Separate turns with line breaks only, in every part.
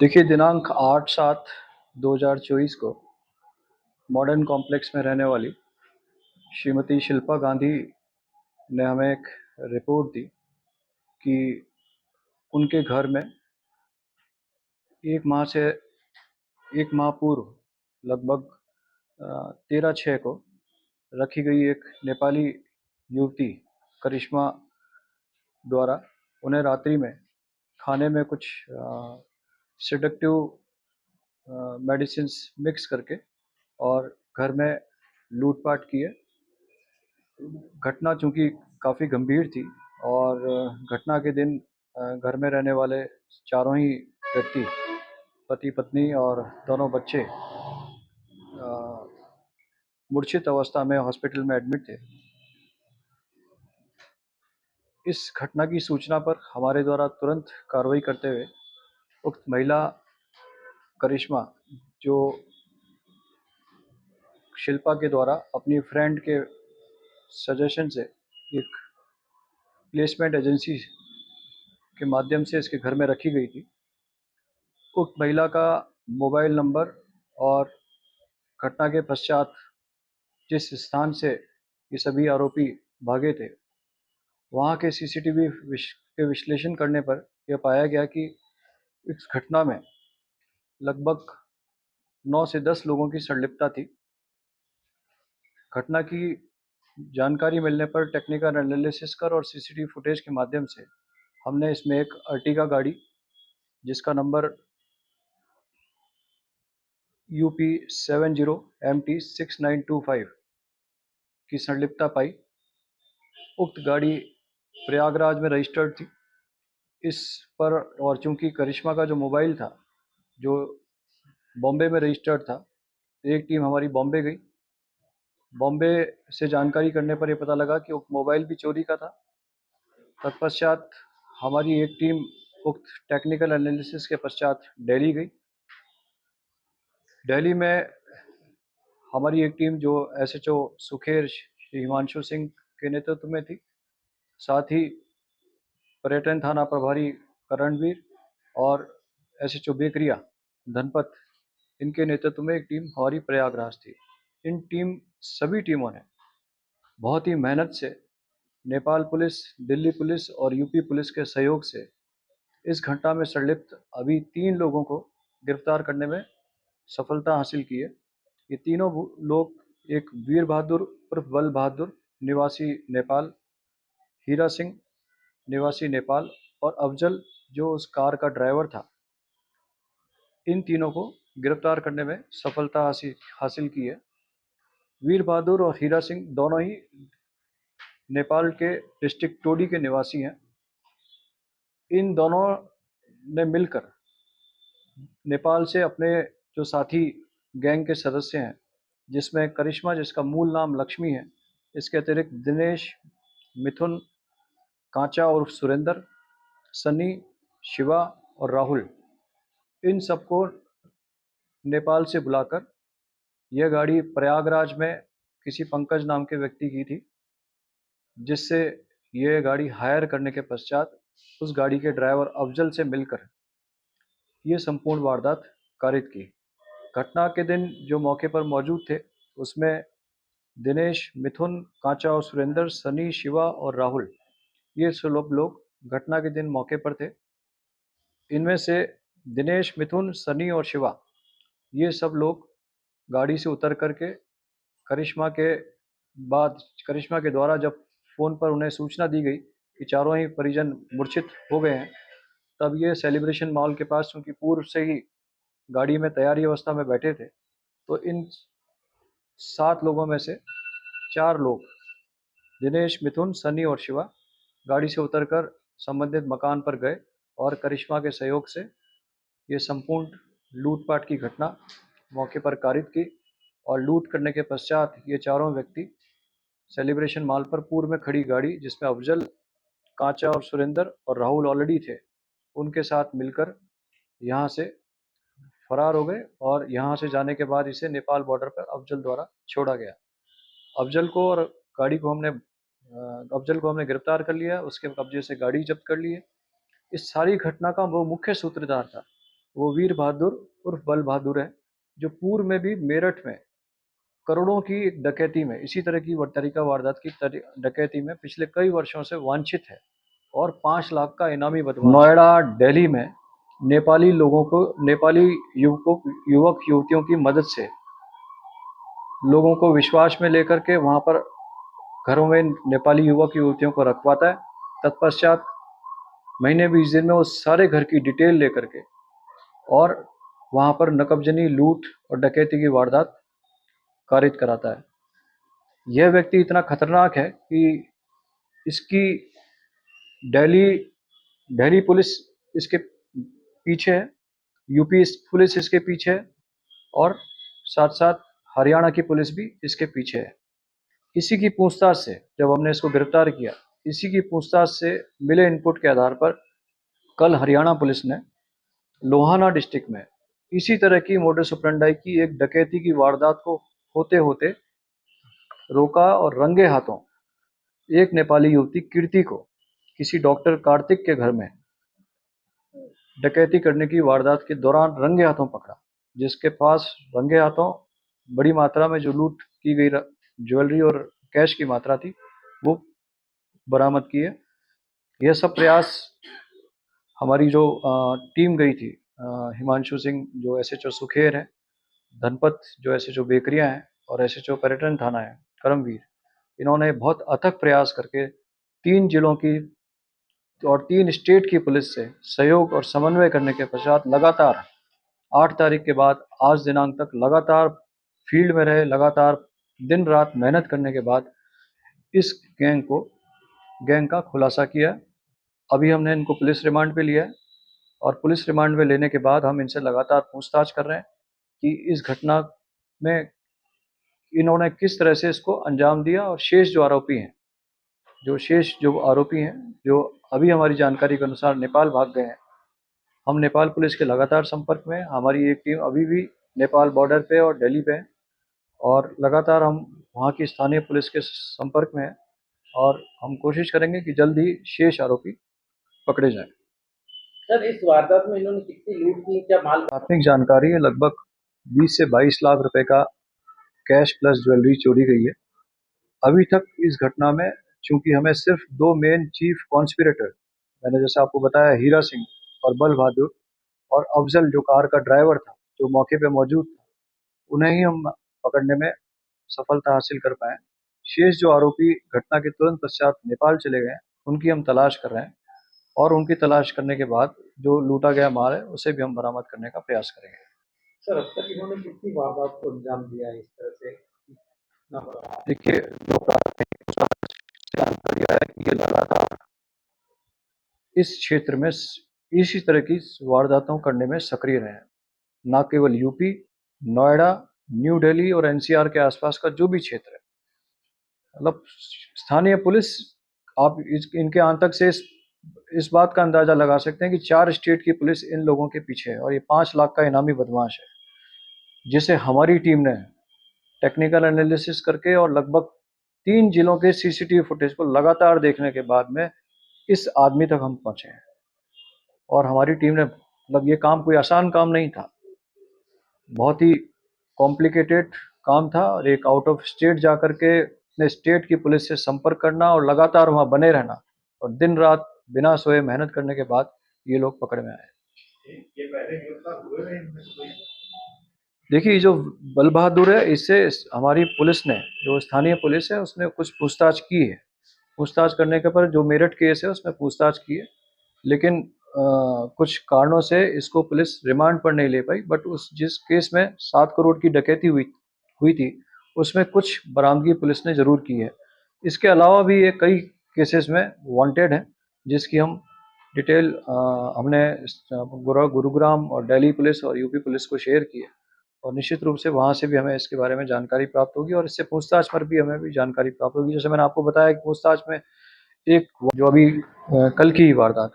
देखिए, दिनांक 8/7/2024 को मॉडर्न कॉम्प्लेक्स में रहने वाली श्रीमती शिल्पा गांधी ने हमें एक रिपोर्ट दी कि उनके घर में 1 माह से 1 माह पूर्व लगभग 13/6 को रखी गई एक नेपाली युवती करिश्मा द्वारा उन्हें रात्रि में खाने में कुछ सेडेक्टिव मेडिसिन्स मिक्स करके और घर में लूटपाट की है। घटना चूँकि काफ़ी गंभीर थी और घटना के दिन घर में रहने वाले चारों ही व्यक्ति, पति पत्नी और दोनों बच्चे मूर्छित अवस्था में हॉस्पिटल में एडमिट थे। इस घटना की सूचना पर हमारे द्वारा तुरंत कार्रवाई करते हुए उक्त महिला करिश्मा, जो शिल्पा के द्वारा अपनी फ्रेंड के सजेशन से एक प्लेसमेंट एजेंसी के माध्यम से इसके घर में रखी गई थी, उक्त महिला का मोबाइल नंबर और घटना के पश्चात जिस स्थान से ये सभी आरोपी भागे थे, वहाँ के सीसीटीवी के विश्लेषण करने पर यह पाया गया कि इस घटना में लगभग 9 से 10 लोगों की संलिप्तता थी। घटना की जानकारी मिलने पर टेक्निकल एनालिसिस कर और सीसीटीवी फुटेज के माध्यम से हमने इसमें एक अर्टिगा गाड़ी जिसका नंबर UP70MT6925 की संलिप्तता पाई। उक्त गाड़ी प्रयागराज में रजिस्टर्ड थी। इस पर और चूंकि करिश्मा का जो मोबाइल था जो बॉम्बे में रजिस्टर्ड था, एक टीम हमारी बॉम्बे गई। बॉम्बे से जानकारी करने पर यह पता लगा कि उक्त मोबाइल भी चोरी का था। तत्पश्चात हमारी एक टीम उक्त टेक्निकल एनालिसिस के पश्चात दिल्ली गई। दिल्ली में हमारी एक टीम जो SHO सुखेर श्री हिमांशु सिंह के नेतृत्व में थी, साथ ही पर्यटन थाना प्रभारी करणवीर और SHO बेकरिया धनपत, इनके नेतृत्व में एक टीम हमारी प्रयागराज थी। इन सभी टीमों ने बहुत ही मेहनत से नेपाल पुलिस, दिल्ली पुलिस और यूपी पुलिस के सहयोग से इस घटना में संलिप्त अभी 3 लोगों को गिरफ्तार करने में सफलता हासिल की है। ये तीनों लोग, एक वीर बहादुर उर्फ बल बहादुर निवासी नेपाल, हीरा सिंह निवासी नेपाल और अफजल जो उस कार का ड्राइवर था, इन तीनों को गिरफ्तार करने में सफलता हासिल की है। वीर बहादुर और हीरा सिंह दोनों ही नेपाल के डिस्ट्रिक्ट टोडी के निवासी हैं। इन दोनों ने मिलकर नेपाल से अपने जो साथी गैंग के सदस्य हैं, जिसमें करिश्मा, जिसका मूल नाम लक्ष्मी है, इसके अतिरिक्त दिनेश, मिथुन, कांचा और सुरेंद्र, सनी, शिवा और राहुल, इन सबको नेपाल से बुलाकर यह गाड़ी प्रयागराज में किसी पंकज नाम के व्यक्ति की थी, जिससे यह गाड़ी हायर करने के पश्चात उस गाड़ी के ड्राइवर अफजल से मिलकर ये संपूर्ण वारदात कारित की। घटना के दिन जो मौके पर मौजूद थे, उसमें दिनेश, मिथुन, कांचा और सुरेंद्र, सनी, शिवा और राहुल, ये सब लोग घटना के दिन मौके पर थे। इनमें से दिनेश, मिथुन, सनी और शिवा, ये सब लोग गाड़ी से उतर करके करिश्मा के द्वारा जब फ़ोन पर उन्हें सूचना दी गई कि चारों ही परिजन मूर्छित हो गए हैं, तब ये सेलिब्रेशन मॉल के पास, क्योंकि पूर्व से ही गाड़ी में तैयारी अवस्था में बैठे थे, तो इन 7 लोगों में से 4 लोग, दिनेश, मिथुन, सनी और शिवा, गाड़ी से उतरकर संबंधित मकान पर गए और करिश्मा के सहयोग से ये संपूर्ण लूटपाट की घटना मौके पर कारित की। और लूट करने के पश्चात ये चारों व्यक्ति सेलिब्रेशन मॉल पर पूर्व में खड़ी गाड़ी, जिसमें अफजल, कांचा और सुरेंद्र और राहुल ऑलरेडी थे, उनके साथ मिलकर यहाँ से फरार हो गए। और यहाँ से जाने के बाद इसे नेपाल बॉर्डर पर अफजल द्वारा छोड़ा गया। अफजल को और गाड़ी को हमने गिरफ्तार कर लिया, उसके कब्जे से गाड़ी जब्त कर ली है। इस सारी घटना का वो मुख्य सूत्रधार था वो वीर बहादुर उर्फ बल बहादुर है, जो पूर्व में भी मेरठ में करोड़ों की एक डकैती में, इसी तरह की तरीका वारदात की डकैती में पिछले कई वर्षों से वांछित है और 5 लाख का इनामी बदमाश। नोएडा, दिल्ली में नेपाली लोगों को, नेपाली युवक युवतियों की मदद से लोगों को विश्वास में लेकर के वहां पर घरों में नेपाली युवक युवतियों को रखवाता है। तत्पश्चात महीने 20 दिन में वो सारे घर की डिटेल लेकर के और वहां पर नकबजनी, लूट और डकैती की वारदात कारित कराता है। यह व्यक्ति इतना खतरनाक है कि इसकी दिल्ली दिल्ली पुलिस इसके पीछे है, यूपी पुलिस इसके पीछे है और साथ साथ हरियाणा की पुलिस भी इसके पीछे है। इसी की पूछताछ से जब हमने इसको गिरफ्तार किया, इसी की पूछताछ से मिले इनपुट के आधार पर कल हरियाणा पुलिस ने लोहाना डिस्ट्रिक्ट में इसी तरह की मोडस ऑपरेंडाई की एक डकैती की वारदात को होते होते रोका और रंगे हाथों एक नेपाली युवती कीर्ति को किसी डॉक्टर कार्तिक के घर में डकैती करने की वारदात के दौरान रंगे हाथों पकड़ा, जिसके पास रंगे हाथों बड़ी मात्रा में जो लूट की गई ज्वेलरी और कैश की मात्रा थी वो बरामद की है। यह सब प्रयास हमारी जो टीम गई थी, हिमांशु सिंह जो एसएचओ सुखेर है, धनपत जो एसएचओ बेकरिया है और एसएचओ पर्यटन थाना है करमवीर, इन्होंने बहुत अथक प्रयास करके 3 जिलों की और 3 स्टेट की पुलिस से सहयोग और समन्वय करने के पश्चात लगातार 8 तारीख के बाद आज दिनांक तक लगातार फील्ड में रहे, लगातार दिन रात मेहनत करने के बाद इस गैंग का खुलासा किया। अभी हमने इनको पुलिस रिमांड पे लिया है और पुलिस रिमांड पे लेने के बाद हम इनसे लगातार पूछताछ कर रहे हैं कि इस घटना में इन्होंने किस तरह से इसको अंजाम दिया और शेष जो आरोपी हैं, जो अभी हमारी जानकारी के अनुसार नेपाल भाग गए हैं। हम नेपाल पुलिस के लगातार संपर्क में, हमारी एक टीम अभी भी नेपाल बॉर्डर पे और दिल्ली पे है और लगातार हम वहाँ की स्थानीय पुलिस के संपर्क में हैं और हम कोशिश करेंगे कि जल्द ही शेष आरोपी पकड़े जाएं।
सर, इस वारदात में इन्होंने कितनी लूट की, क्या माल?
प्राथमिक जानकारी है लगभग 20 से 22 लाख रुपए का कैश प्लस ज्वेलरी चोरी गई है। अभी तक इस घटना में चूंकि हमें सिर्फ 2 मेन चीफ कॉन्स्पिरेटर, मैंने जैसे आपको बताया हीरा सिंह और बल बहादुर और अफजल जो कार का ड्राइवर था, जो मौके पे मौजूद था, उन्हें ही हम पकड़ने में सफलता हासिल कर पाए। शेष जो आरोपी घटना के तुरंत पश्चात नेपाल चले गए, उनकी हम तलाश कर रहे हैं और उनकी तलाश करने के बाद जो लूटा गया माल है उसे भी हम बरामद करने का प्रयास करेंगे।
सर, अब तक इन्होंने कितनी वारदात को अंजाम दिया है इस तरह से?
देखिए, जो प्राथमिक जानकारी है कि ये लगातार इस क्षेत्र में इसी तरह की वारदातों करने में सक्रिय रहे हैं। न केवल यूपी, नोएडा, न्यू दिल्ली और एनसीआर के आसपास का जो भी क्षेत्र है, मतलब स्थानीय पुलिस, आप इनके आतंक से इस बात का अंदाजा लगा सकते हैं कि 4 स्टेट की पुलिस इन लोगों के पीछे है और ये 5 लाख का इनामी बदमाश है, जिसे हमारी टीम ने टेक्निकल एनालिसिस करके और लगभग 3 जिलों के सीसीटीवी फुटेज को लगातार देखने के बाद में इस आदमी तक हम पहुंचे हैं और हमारी टीम ने, मतलब ये काम कोई आसान काम नहीं था, बहुत ही कॉम्प्लिकेटेड काम था और एक आउट ऑफ स्टेट जाकर के अपने स्टेट की पुलिस से संपर्क करना और लगातार वहां बने रहना और दिन रात बिना सोए मेहनत करने के बाद ये लोग पकड़ में आए।
ये पहले गिरफ्तार हुए हैं?
देखिए, जो बल बहादुर है, इससे हमारी पुलिस ने, जो स्थानीय पुलिस है, उसने कुछ पूछताछ की है। पूछताछ करने के पर जो मेरठ केस है उसमें पूछताछ की है, लेकिन कुछ कारणों से इसको पुलिस रिमांड पर नहीं ले पाई। बट उस जिस केस में 7 करोड़ की डकैती हुई थी, उसमें कुछ बरामदगी पुलिस ने जरूर की है। इसके अलावा भी ये कई केसेस में वांटेड है, जिसकी हम डिटेल हमने गुरुग्राम और दिल्ली पुलिस और यूपी पुलिस को शेयर की है और निश्चित रूप से वहाँ से भी हमें इसके बारे में जानकारी प्राप्त होगी और इससे पूछताछ पर भी हमें भी जानकारी प्राप्त होगी। जैसे मैंने आपको बताया कि पूछताछ में एक जो अभी कल की ही वारदात,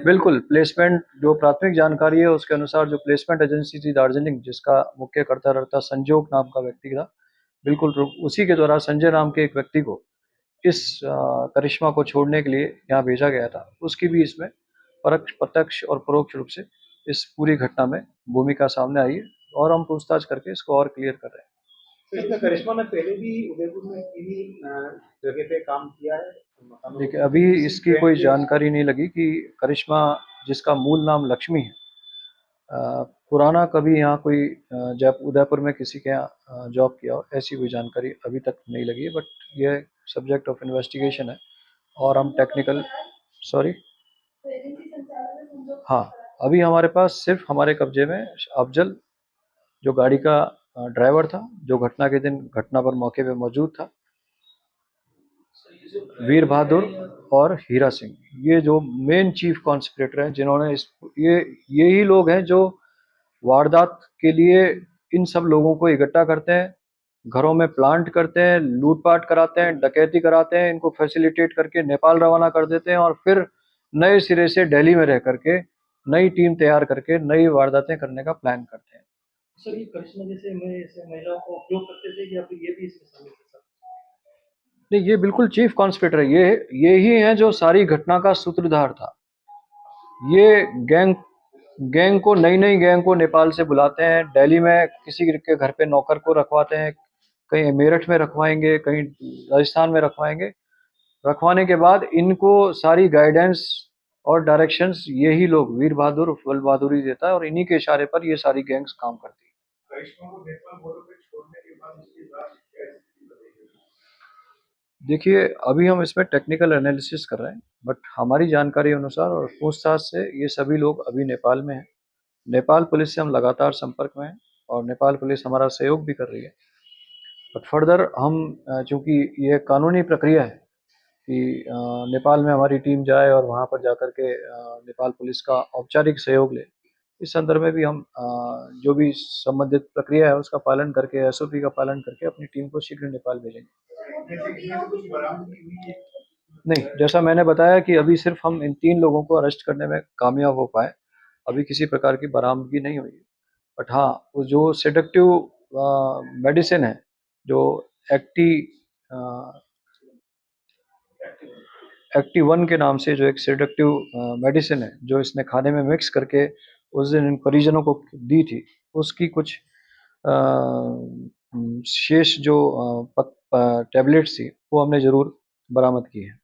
बिल्कुल प्लेसमेंट, जो प्राथमिक जानकारी है उसके अनुसार जो प्लेसमेंट एजेंसी थी दार्जिलिंग, जिसका मुख्य कर्ता रहता संजोग नाम का व्यक्ति था, बिल्कुल उसी के द्वारा संजय नाम के एक व्यक्ति को इस करिश्मा को छोड़ने के लिए यहाँ भेजा गया था। उसकी भी इसमें प्रत्यक्ष और परोक्ष रूप से इस पूरी घटना में भूमिका सामने आई है और हम पूछताछ करके इसको और क्लियर कर रहे हैं।
तो इसमें करिश्मा ने पहले भी उदयपुर में किन्हीं जगह पे काम किया है मकानों को
देखिए, अभी
किसी
इसकी
ट्रेंड
कोई
के
जानकारी नहीं लगी कि करिश्मा, जिसका मूल नाम लक्ष्मी है, पुराना कभी यहाँ कोई उदयपुर में किसी के यहाँ जॉब किया हो, ऐसी कोई जानकारी अभी तक नहीं लगी है। बट ये सब्जेक्ट ऑफ इन्वेस्टिगेशन है और हम टेक्निकल, सॉरी, हाँ, अभी हमारे पास सिर्फ हमारे कब्जे में अफजल, जो गाड़ी का ड्राइवर था, जो घटना के दिन घटना पर मौके पे मौजूद था, वीर बहादुर और हीरा सिंह, ये जो मेन चीफ कॉन्स्पिरेटर हैं, जिन्होंने यही लोग हैं जो वारदात के लिए इन सब लोगों को इकट्ठा करते हैं, घरों में प्लांट करते हैं, लूटपाट कराते हैं, डकैती कराते हैं, इनको फैसिलिटेट करके नेपाल रवाना कर देते हैं और फिर नए सिरे से दिल्ली में रह करके नई टीम तैयार करके नई वारदातें करने का प्लान करते हैं।
सर, ये करिश्मा जैसे महिलाओं को उपयोग करते थे या फिर ये भी इसमें शामिल थे सर?
नहीं, ये बिल्कुल चीफ कॉन्स्पिरेटर है। ये ही है जो सारी घटना का सूत्रधार था। ये गैंग को, नई नई गैंग को नेपाल से बुलाते हैं, दिल्ली में किसी के घर पे नौकर को रखवाते हैं, कहीं मेरठ में रखवाएंगे, कहीं राजस्थान में रखवाएंगे। रखवाने के बाद इनको सारी गाइडेंस और डायरेक्शंस यही लोग, वीर बहादुर बल बहादुरी देता है और इन्हीं के इशारे पर ये सारी गैंग्स काम करती है।
करिश्मा को नेपाल बॉर्डर पे छोड़ने के बाद उसके बाद क्या स्थिति बदली?
देखिए, अभी हम इसमें टेक्निकल एनालिसिस कर रहे हैं, बट हमारी जानकारी अनुसार और पूछताछ से ये सभी लोग अभी नेपाल में हैं। नेपाल पुलिस से हम लगातार संपर्क में हैं और नेपाल पुलिस हमारा सहयोग भी कर रही है। बट फर्दर हम, चूंकि ये कानूनी प्रक्रिया है कि नेपाल में हमारी टीम जाए और वहाँ पर जाकर के नेपाल पुलिस का औपचारिक सहयोग ले, इस संदर्भ में भी हम जो भी संबंधित प्रक्रिया है उसका पालन करके, एसओपी का पालन करके अपनी टीम को शीघ्र नेपाल भेजेंगे। नहीं, जैसा मैंने बताया कि अभी सिर्फ हम इन 3 लोगों को अरेस्ट करने में कामयाब हो पाए, अभी किसी प्रकार की बरामदगी नहीं हुई है। बट हाँ, वो जो सेडेक्टिव मेडिसिन है, जो एक्टी एक्टिव-1 के नाम से जो एक सेडेक्टिव मेडिसिन है, जो इसने खाने में मिक्स करके उस दिन इन परिजनों को दी थी, उसकी कुछ शेष जो टैबलेट्स थी, वो हमने ज़रूर बरामद की है।